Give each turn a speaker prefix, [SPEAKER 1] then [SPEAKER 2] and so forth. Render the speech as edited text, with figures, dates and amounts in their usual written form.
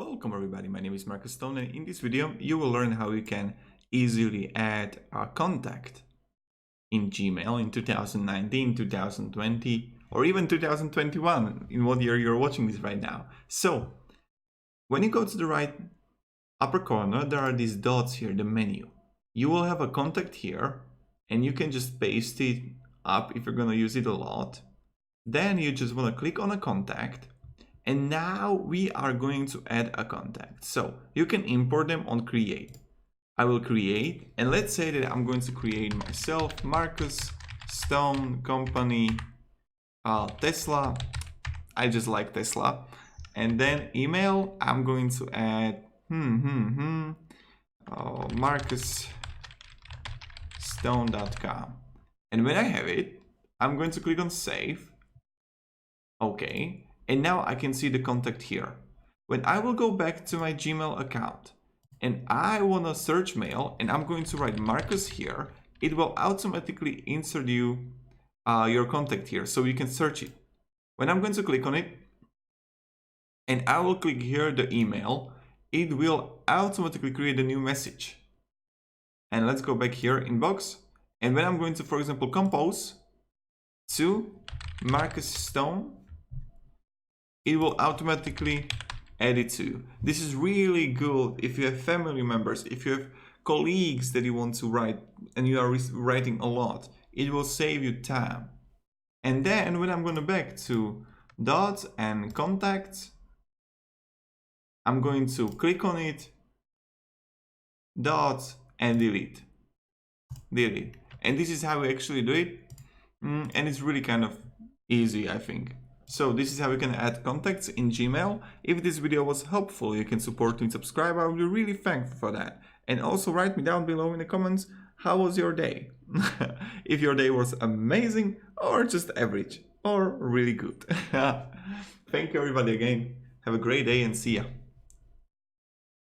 [SPEAKER 1] Welcome everybody, my name is Marcus Stone, and in this video you will learn how you can easily add a contact in Gmail in 2019, 2020 or even 2021, in what year you're watching this right now. So when you go to the right upper corner, there are these dots here, the menu. You will have a contact here and you can just paste it up if you're going to use it a lot. Then you just want to click on a contact. And now we are going to add a contact. So you can import them on create. I will create, and let's say that I'm going to create myself, Marcus Stone, company, Tesla. I just like Tesla. And then email, I'm going to add marcusstone.com. And when I have it, I'm going to click on save. Okay. And now I can see the contact here. When I will go back to my Gmail account and I want to search mail and I'm going to write Marcus here, it will automatically insert you your contact here so you can search it. When I'm going to click on it and I will click here the email, it will automatically create a new message. And let's go back here, inbox. And when I'm going to, for example, compose to Marcus Stone, it will automatically add it to you. This is really good if you have family members, if you have colleagues that you want to write and you are writing a lot. It will save you time. And then when I'm going back to dots and contacts, I'm going to click on it, dots, and delete. Delete. And this is how we actually do it. And it's really kind of easy, I think. So this is how you can add contacts in Gmail. If this video was helpful, you can support me and subscribe. I will be really thankful for that. And also write me down below in the comments, how was your day? If your day was amazing or just average or really good. Thank you everybody again. Have a great day and see ya.